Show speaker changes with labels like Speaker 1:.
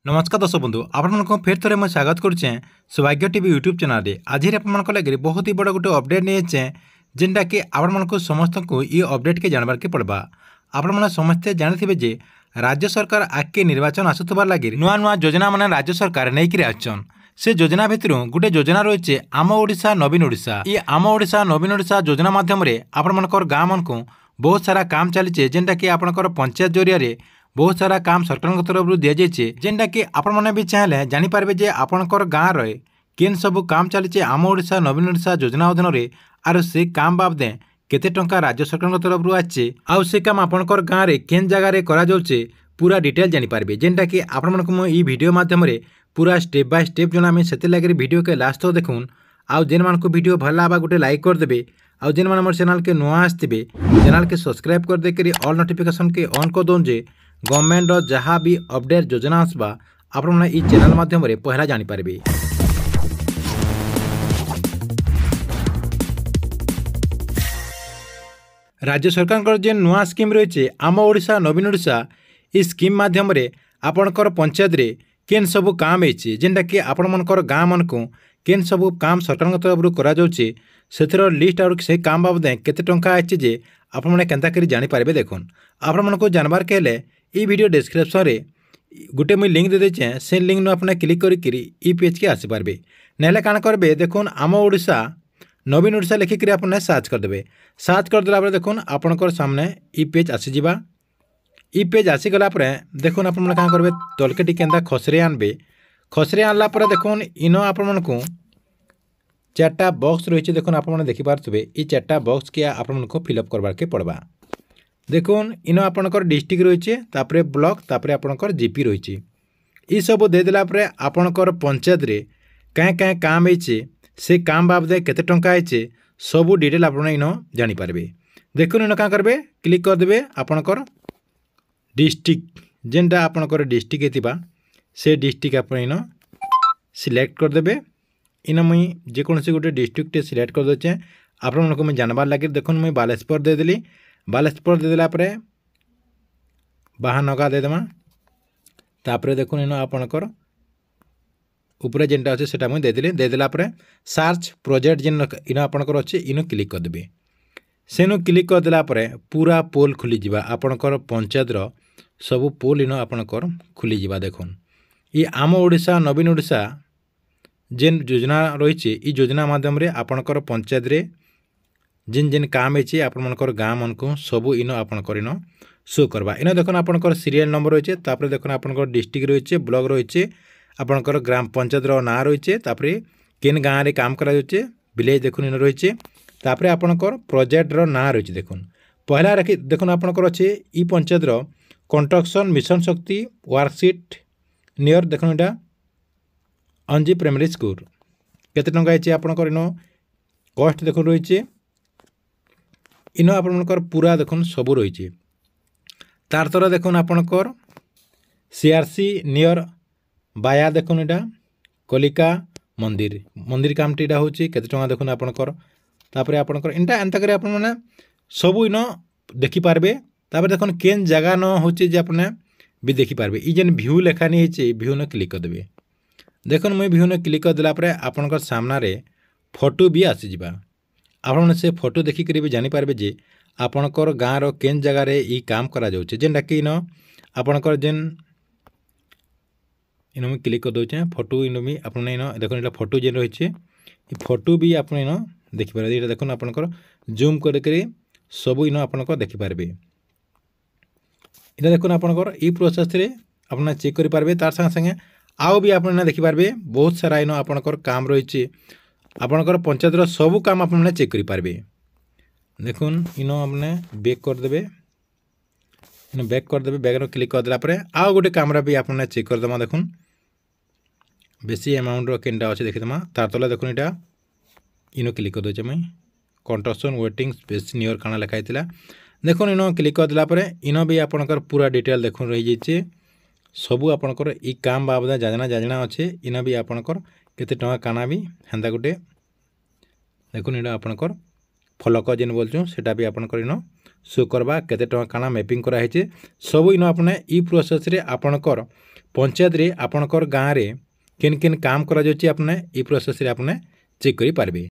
Speaker 1: नमस्कार दर्शक बंधु आपको फेर थे मैं स्वागत करुचे सौभाग्य टीवी यूट्यूब चैनल रे। आज आप लगे बहुत ही बड़ा गोटे अपडेट नहीं जेनटा कि आप समस्त को ये अपडेट के जानवर के पड़वा। आपण समस्ते जानी जे राज्य सरकार आगे निर्वाचन आसुबार लगे नुआ नुआ योजना मान राज्य सरकार नहीं आसन। से योजना भितर गोटे योजना रही आम ओडिशा नवीन ओडिशा। ये आम ओडिशा नवीन ओडिशा योजना मध्यम आपणकर गाँव मन को बहुत सारा काम चली जेनटा कि आपणकर पंचायत जरिया बहुत सारा काम सरकार तरफ दि जाइए जेनटा कि आपण मैंने भी चाहिए जानीपारे जे आपणकर गाँव रे केन सब काम चली आम ओडिशा नवीन ओडिशा योजना अधीन में आर से काम बाबदे केते टंका राज्य सरकार तरफ आछे आउ से काम आपणकर गाँव रे केन जगह करा जाउछे पूरा डिटेल जानीपारे जेनटा कि आपण मन ई वीडियो माध्यम पूरा स्टेप बाय स्टेप जनामी से लगे वीडियो के लास्ट तक देखून। आउ जेन मान को वीडियो भल लगा गोटे लाइक करदे। आउ जेन मान मोर चैनल के नुआ आसते चैनल के सब्सक्राइब कर देकर ऑल नोटिफिकेशन के ऑन कर दौन जे गवर्नमेंट जहाँ भी अपडेट योजना आसवा आपण ई चैनल माध्यम पहला जानीपारे। राज्य सरकार जो नुआ स्कीम रही आम ओडिशा नवीन ओडिशा ई स्कीम माध्यम आपणकर पंचायत रे केन सब काम होती जेनटा कि आपण मनकर गाँव मन को केन सब काम सरकार तरफ करा जाउछे सेथर लिस्ट और से काम बाबदे केते टंका आछि जे आपण माने केनता करी जानि पारबे। देखुन आपण मन को जानबार के हेले ई वीडियो डिस्क्रिप्शन रे गोटे मुई लिंक दे देछे से लिंक नु आपने क्लिक करी ई पेज के आसी पारबे। नेले काण करबे देखुन आम ओडिशा नवीन ओडिशा लिखिक आपने सर्च कर देबे। सर्च कर देला देखुन आपनकर सामने ई पेज आसी जिबा। ई पेज आसीगला देखुन आप करेंगे तलके टी केन्दा खसरे आनबे। खसरे आनला देखुन इन आपण को चार्टा बॉक्स रही देखुन आप देखिपारे ये चार्टा बॉक्स के आपण को फिलअप करवार के पड़वा। देखुन इन आपणकर डिस्ट्रिक्ट रही तापरे ब्लॉक तापरे आपणकर जीपी रही ये सब देदेला आपणकर पंचायत रे क्या क्या काम होइछे से काम बाबदे केते टंका आइछे सबू डिटेल आपण इन जानीपारे। देखुन इन क्या करेंगे क्लिक करदे आपणकर डिस्ट्रिक्ट जेनटा आपणकर डिस्ट्रिक्ट थिबा से डिस्ट्रिक्ट आप इन सिलेक्ट करदे। इन मुई जेकोसी गोटे डिस्ट्रिक्ट सिलेक्ट कर देचे आपण को मुझे जानबार लगे। देखुन मुई बालेश्वर देदेली। बालेश्वर देदेला बाहानगा देदेमा तापरे देखुन इन आपणकर ऊपर जेनटा अच्छे सेटा मुई देदेली। देदेला सर्च प्रोजेक्ट जेन इन आपणकर अच्छे इन क्लिक करदेबे। सेनु क्लिक करदेला पूरा पोल खुली जिबा आपणकर पंचायत रो सबू पोल इन आपणकर खुली जिबा। देखुन ये आम ओडिशा नवीन ओडिशा जेन योजना रही योजना माध्यम रे आपणकर पंचायत रे जिन जिन काम है आपणकर गाँव मन को सबू इन आपणकर इन शो करवा। इन देखुन आपणकर सीरियल नंबर रही तापरे देखुन आपणकर डिस्ट्रिक्ट रही ब्लॉक रही आपणकर ग्राम पंचायत रो ना रही तापरे केन गाँव रे काम करा जाउछे विलेज देखुन इन रही तापरे आपणकर प्रोजेक्ट रो ना रही। देखुन पहला रखी देखुन आपणकर अच्छे ई पंचायत रो कंस्ट्रक्शन मिशन शक्ति वर्कशीट नियर देखुन इटा अंजी प्राइमरी स्कूल केते टंका है आपणकर इन कस्ट देखुन रही इन आपणकर पूरा देखुन सबू रही। तार तर देखुन आपणकर सीआरसी नियर बाया देखुन इटा कलिका मंदिर मंदिर कामटी इटा होची केते टंका देखुन आपणकर तापरे आपणकर इनटा एंता करे आपण माने सबू इन देखि पारबे। तापरे देखुन केन जगह न होची जे आपने भी देखि पारबे। ई जेन व्यू लेखा नहीं है व्यू न क्लिक कर देबे। देखुन मुई व्यू न क्लिक कर देला परे आपणकर सामना रे फोटो भी आसी जिबा। आपण से फोटो देखि करी भी जानि पारबे जे आपणकर गाँव रो केन जगह रे ई काम करा जाउछे जेनटा कि इन आपणकर जेन इन मुई क्लिक कर दोचे फोटो इन भी आपण इन देखुन एटा फोटो जेन रहिछे ई फोटो भी आपण इन देखि पारे। एटा देखुन आपणकर जूम कर सबू इन आपणकर देखि पारबे। इटा देखुन आपणकर ई प्रोसेस रे आपण चेक करि पारबे। तार संगे संगे आउ भी आपण देखि पारबे बहुत सारा इन आपणकर काम रहिछे आपणकर पंचायत रो सबू काम आपण चेक करि पारबे। देखुन इन आपने बैक कर देबे। इन बैक कर देबे बैक रो क्लिक कर देला परे आउ गोटे कैमरा भी आपण चेक कर दमा। देखुन बेसी अमाउंट रो केनटा अछि देखि दमा तार तले देखुन इटा इन क्लिक कर दोचे मैं कंस्ट्रक्शन वेटिंग स्पेस नियर काना लिखाई थिला। देखुन इन क्लिक कर देला परे इन भी आपणकर पूरा डिटेल देखुन रही जाइए सबू आपणकर ई काम बाबदा जाजना जाजना अच्छे इन भी आपणकर केते टंका काना भी हेंदा गोटे देखुन इटा आपणकर फलक जेन बोलछुं सेटा भी आपणकर इन शो करवा केते टଙ୍କା काना मैपिंग करा है सब इन आपने ई प्रोसेस रे आपणकर पंचायत रे आपणकर गाँव रे किन किन काम करा जाउची आपने ई प्रोसेस रे आपने चेक करि पारबे।